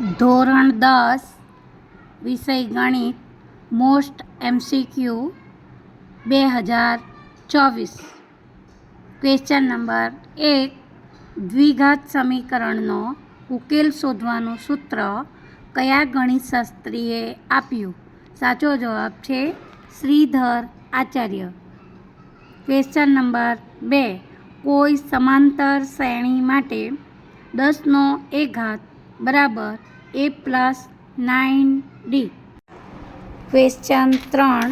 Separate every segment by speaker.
Speaker 1: ધોરણ 10 વિષય ગણિત મોસ્ટ MCQ 2024 ક્વેશ્ચન નંબર 1 દ્વિઘાત સમીકરણનો ઉકેલ શોધવાનું સૂત્ર કયા ગણિતશાસ્ત્રીએ આપ્યું? સાચો જવાબ છે શ્રીધર આચાર્ય. ક્વેશ્ચન નંબર 2 કોઈ સમાંતર શ્રેણી માટે 10⁻1 બરાબર a+9d. ક્વેશ્ચન 3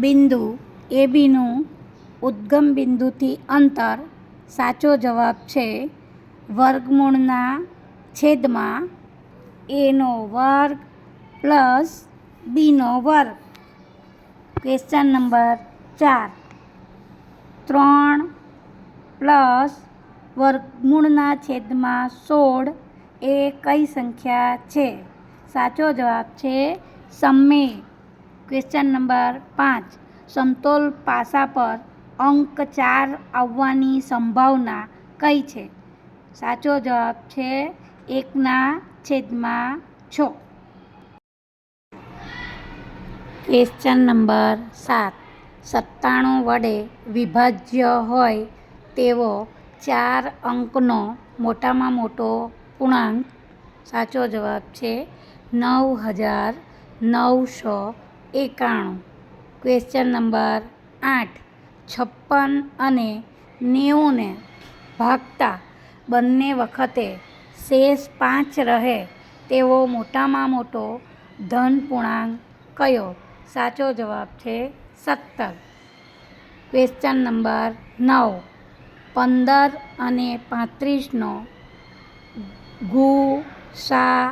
Speaker 1: બિંદુ ABનું ઉદ્ગમ બિંદુથી અંતર. સાચો જવાબ છે વર્ગમૂળના છેદમાં a² plus b². Question number 4 3 plus વર્ગમૂળના છેદમાં 16 એ કઈ સંખ્યા છે? સાચો જવાબ છે સમમેય. ક્વેશ્ચન નંબર 5 સમતોલ પાસા પર અંક 4 આવવાની સંભાવના કઈ છે? સાચો જવાબ છે 1/6. ક્વેશ્ચન નંબર 7 97 વડે વિભાજ્ય હોય તેવો 4 અંકનો મોટામાં મોટો પૂર્ણાંક. સાચો જવાબ છે 9991. ક્વેશ્ચન નંબર 8 56 અને 90 ને ભાગતા બંને વખતે શેષ 5 રહે તેવો મોટામાં મોટો ધન પૂર્ણાંક કયો? સાચો જવાબ છે 17. ક્વેશ્ચન નંબર 9 15 અને 35નો ગુસાઅ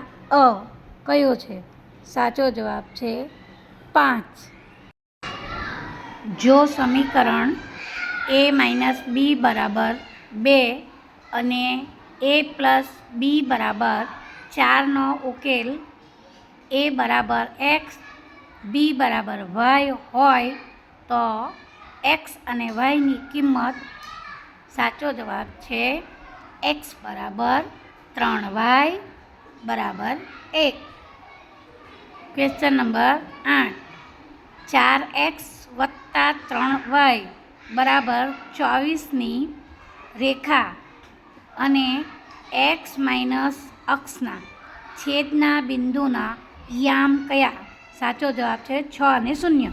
Speaker 1: કયો છે? સાચો જવાબ છે 5. જો સમીકરણ a - b બરાબર 2 અને a + b બરાબર 4નો ઉકેલ a બરાબર x, b બરાબર y હોય તો x અને yની કિંમત. સાચો જવાબ છે x બરાબર 3y બરાબર 1. ક્વેશ્ચન નંબર 8 4x + 3y બરાબર 24ની રેખા અને x - અક્ષના છેદના બિંદુના યામ કયા? સાચો જવાબ છે 6 અને 0.